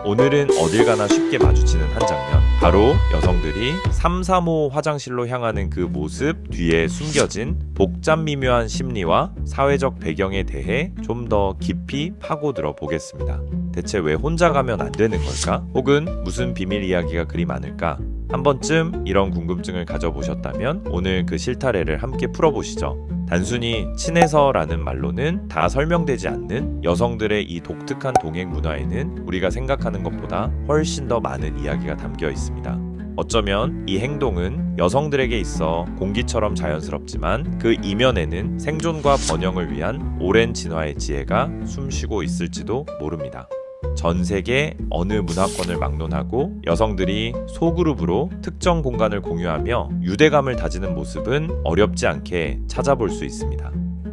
오늘은 어딜 가나 쉽게 마주치는 한 장면, 바로 여성들이 335 화장실로 향하는 그 모습 뒤에 숨겨진 복잡 미묘한 심리와 사회적 배경에 대해 좀 더 깊이 파고들어 보겠습니다. 대체 왜 혼자 가면 안 되는 걸까? 혹은 무슨 비밀 이야기가 그리 많을까? 한 번쯤 이런 궁금증을 가져보셨다면 오늘 그 실타래를 함께 풀어보시죠. 단순히 친해서라는 말로는 다 설명되지 않는 여성들의 이 독특한 동행 문화에는 우리가 생각하는 것보다 훨씬 더 많은 이야기가 담겨 있습니다. 어쩌면 이 행동은 여성들에게 있어 공기처럼 자연스럽지만 그 이면에는 생존과 번영을 위한 오랜 진화의 지혜가 숨쉬고 있을지도 모릅니다. 전 세계 어느 문화권을 막론하고 여성들이 소그룹으로 특정 공간을 공유하며 유대감을 다지는 모습은 어렵지 않게 찾아볼 수 있습니다.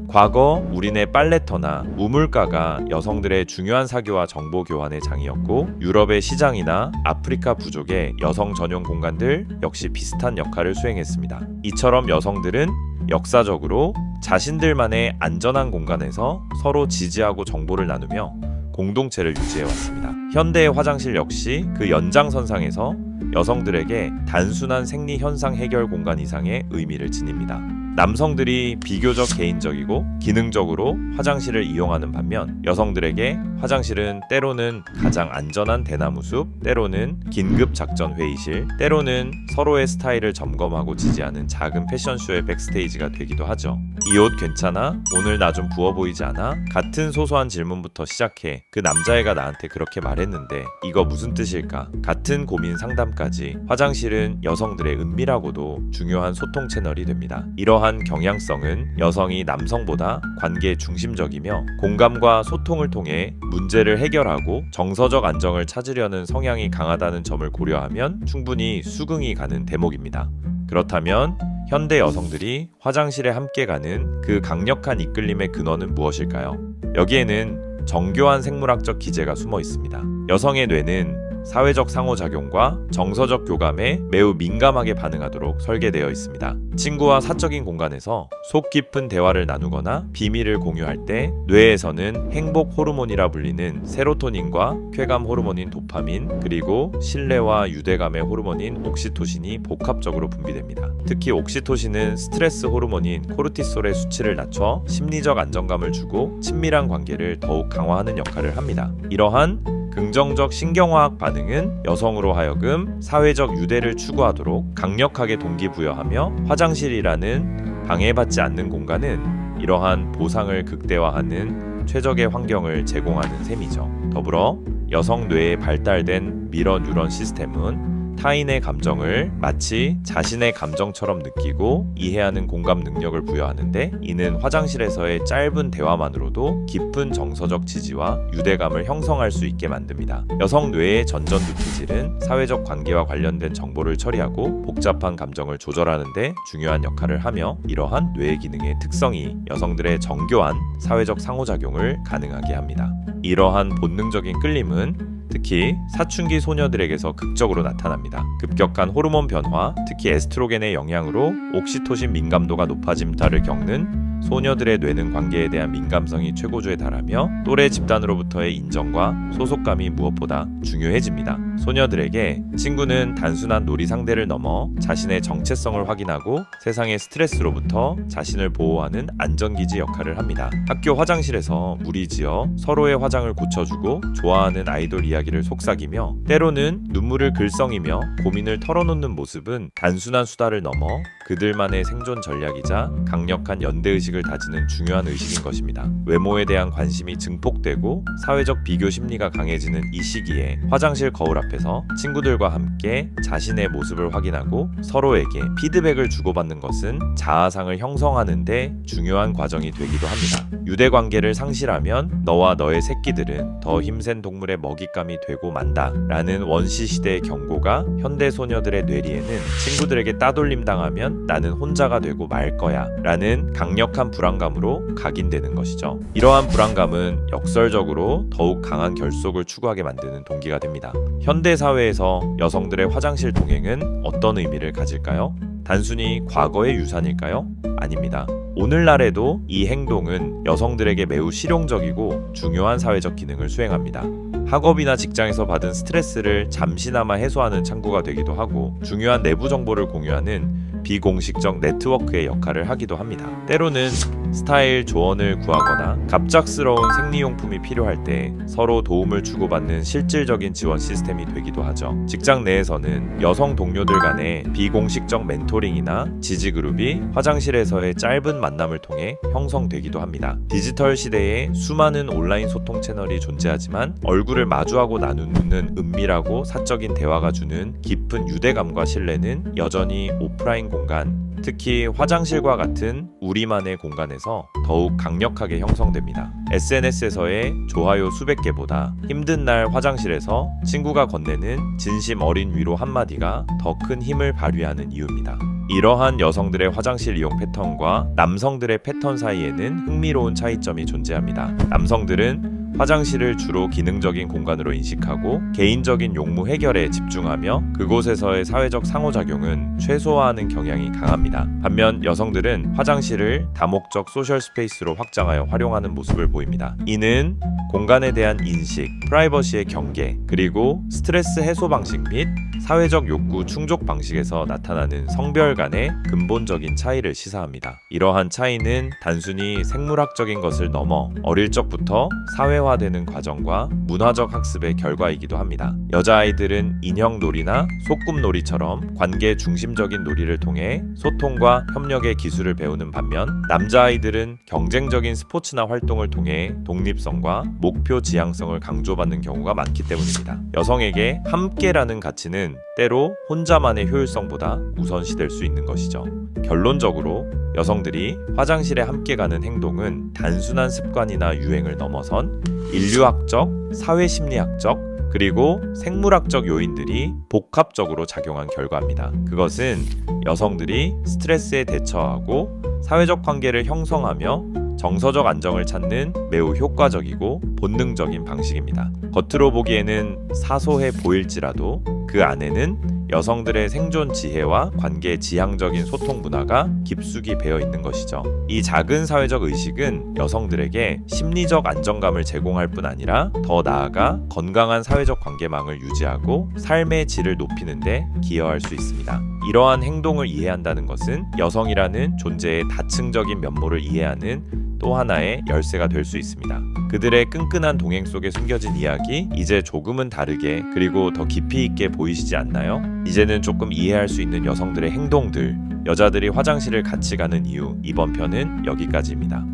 과거 우리네 빨래터나 우물가가 여성들의 중요한 사교와 정보 교환의 장이었고, 유럽의 시장이나 아프리카 부족의 여성 전용 공간들 역시 비슷한 역할을 수행했습니다. 이처럼 여성들은 역사적으로 자신들만의 안전한 공간에서 서로 지지하고 정보를 나누며 공동체를 유지해왔습니다. 현대의 화장실 역시 그 연장선상에서 여성들에게 단순한 생리 현상 해결 공간 이상의 의미를 지닙니다. 남성들이 비교적 개인적이고 기능적으로 화장실을 이용하는 반면, 여성들에게 화장실은 때로는 가장 안전한 대나무 숲, 때로는 긴급 작전 회의실, 때로는 서로의 스타일을 점검하고 지지하는 작은 패션쇼의 백스테이지가 되기도 하죠. 이 옷 괜찮아? 오늘 나 좀 부어 보이지 않아? 같은 소소한 질문부터 시작해 그 남자애가 나한테 그렇게 말했는데 이거 무슨 뜻일까? 같은 고민 상담까지, 화장실은 여성들의 은밀하고도 중요한 소통 채널이 됩니다. 이러한 경향성은 여성이 남성보다 관계 중심적이며 공감과 소통을 통해 문제를 해결하고 정서적 안정을 찾으려는 성향이 강하다는 점을 고려하면 충분히 수긍이 가는 대목입니다. 그렇다면 현대 여성들이 화장실에 함께 가는 그 강력한 이끌림의 근원은 무엇일까요? 여기에는 정교한 생물학적 기제가 숨어 있습니다. 여성의 뇌는 사회적 상호작용과 정서적 교감에 매우 민감하게 반응하도록 설계되어 있습니다. 친구와 사적인 공간에서 속 깊은 대화를 나누거나 비밀을 공유할 때 뇌에서는 행복 호르몬이라 불리는 세로토닌과 쾌감 호르몬인 도파민, 그리고 신뢰와 유대감의 호르몬인 옥시토신이 복합적으로 분비됩니다. 특히 옥시토신은 스트레스 호르몬인 코르티솔의 수치를 낮춰 심리적 안정감을 주고 친밀한 관계를 더욱 강화하는 역할을 합니다. 이러한 긍정적 신경화학 반응은 여성으로 하여금 사회적 유대를 추구하도록 강력하게 동기부여하며, 화장실이라는 방해받지 않는 공간은 이러한 보상을 극대화하는 최적의 환경을 제공하는 셈이죠. 더불어 여성 뇌에 발달된 미러 뉴런 시스템은 타인의 감정을 마치 자신의 감정처럼 느끼고 이해하는 공감 능력을 부여하는데, 이는 화장실에서의 짧은 대화만으로도 깊은 정서적 지지와 유대감을 형성할 수 있게 만듭니다. 여성 뇌의 전전두 기질은 사회적 관계와 관련된 정보를 처리하고 복잡한 감정을 조절하는 데 중요한 역할을 하며, 이러한 뇌 기능의 특성이 여성들의 정교한 사회적 상호작용을 가능하게 합니다. 이러한 본능적인 끌림은 특히 사춘기 소녀들에게서 극적으로 나타납니다. 급격한 호르몬 변화, 특히 에스트로겐의 영향으로 옥시토신 민감도가 높아짐타를 겪는 소녀들의 뇌는 관계에 대한 민감성이 최고조에 달하며 또래 집단으로부터의 인정과 소속감이 무엇보다 중요해집니다. 소녀들에게 친구는 단순한 놀이 상대를 넘어 자신의 정체성을 확인하고 세상의 스트레스로부터 자신을 보호하는 안전기지 역할을 합니다. 학교 화장실에서 무리지어 서로의 화장을 고쳐주고 좋아하는 아이돌 이야기를 속삭이며 때로는 눈물을 글썽이며 고민을 털어놓는 모습은 단순한 수다를 넘어 그들만의 생존 전략이자 강력한 연대의식을 다지는 중요한 의식인 것입니다. 외모에 대한 관심이 증폭되고 사회적 비교 심리가 강해지는 이 시기에 화장실 거울 앞에서 친구들과 함께 자신의 모습을 확인하고 서로에게 피드백을 주고받는 것은 자아상을 형성하는 데 중요한 과정이 되기도 합니다. 유대관계를 상실하면 너와 너의 새끼들은 더 힘센 동물의 먹잇감이 되고 만다 라는 원시시대의 경고가 현대 소녀들의 뇌리에는 친구들에게 따돌림 당하면 나는 혼자가 되고 말 거야 라는 강력한 불안감으로 각인되는 것이죠. 이러한 불안감은 역설적으로 더욱 강한 결속을 추구하게 만드는 동기가 됩니다. 현대 사회에서 여성들의 화장실 동행은 어떤 의미를 가질까요? 단순히 과거의 유산일까요? 아닙니다. 오늘날에도 이 행동은 여성들에게 매우 실용적이고 중요한 사회적 기능을 수행합니다. 학업이나 직장에서 받은 스트레스를 잠시나마 해소하는 창구가 되기도 하고 중요한 내부 정보를 공유하는 비공식적 네트워크의 역할을 하기도 합니다. 때로는 스타일 조언을 구하거나 갑작스러운 생리용품이 필요할 때 서로 도움을 주고받는 실질적인 지원 시스템이 되기도 하죠. 직장 내에서는 여성 동료들 간의 비공식적 멘토링이나 지지그룹이 화장실에서의 짧은 만남을 통해 형성되기도 합니다. 디지털 시대에 수많은 온라인 소통 채널이 존재하지만 얼굴을 마주하고 나누는 은밀하고 사적인 대화가 주는 깊은 유대감과 신뢰는 여전히 오프라인 공간, 특히 화장실과 같은 우리만의 공간에서 더욱 강력하게 형성됩니다. SNS에서의 좋아요 수백 개보다 힘든 날 화장실에서 친구가 건네는 진심 어린 위로 한마디가 더 큰 힘을 발휘하는 이유입니다. 이러한 여성들의 화장실 이용 패턴과 남성들의 패턴 사이에는 흥미로운 차이점이 존재합니다. 남성들은 화장실을 주로 기능적인 공간으로 인식하고 개인적인 용무 해결에 집중하며 그곳에서의 사회적 상호작용은 최소화하는 경향이 강합니다. 반면 여성들은 화장실을 다목적 소셜 스페이스로 확장하여 활용하는 모습을 보입니다. 이는 공간에 대한 인식, 프라이버시의 경계, 그리고 스트레스 해소 방식 및 사회적 욕구 충족 방식에서 나타나는 성별 간의 근본적인 차이를 시사합니다. 이러한 차이는 단순히 생물학적인 것을 넘어 어릴 적부터 사회화되는 과정과 문화적 학습의 결과이기도 합니다. 여자아이들은 인형놀이나 소꿉놀이처럼 관계 중심적인 놀이를 통해 소통과 협력의 기술을 배우는 반면 남자아이들은 경쟁적인 스포츠나 활동을 통해 독립성과 목표 지향성을 강조받는 경우가 많기 때문입니다. 여성에게 함께라는 가치는 때로 혼자만의 효율성보다 우선시될 수 있는 것이죠. 결론적으로 여성들이 화장실에 함께 가는 행동은 단순한 습관이나 유행을 넘어선 인류학적, 사회심리학적, 그리고 생물학적 요인들이 복합적으로 작용한 결과입니다. 그것은 여성들이 스트레스에 대처하고 사회적 관계를 형성하며 정서적 안정을 찾는 매우 효과적이고 본능적인 방식입니다. 겉으로 보기에는 사소해 보일지라도 그 안에는 여성들의 생존 지혜와 관계 지향적인 소통 문화가 깊숙이 배어 있는 것이죠. 이 작은 사회적 의식은 여성들에게 심리적 안정감을 제공할 뿐 아니라 더 나아가 건강한 사회적 관계망을 유지하고 삶의 질을 높이는 데 기여할 수 있습니다. 이러한 행동을 이해한다는 것은 여성이라는 존재의 다층적인 면모를 이해하는 또 하나의 열쇠가 될 수 있습니다. 그들의 끈끈한 동행 속에 숨겨진 이야기, 이제 조금은 다르게 그리고 더 깊이 있게 보이시지 않나요? 이제는 조금 이해할 수 있는 여성들의 행동들, 여자들이 화장실을 같이 가는 이유, 이번 편은 여기까지입니다.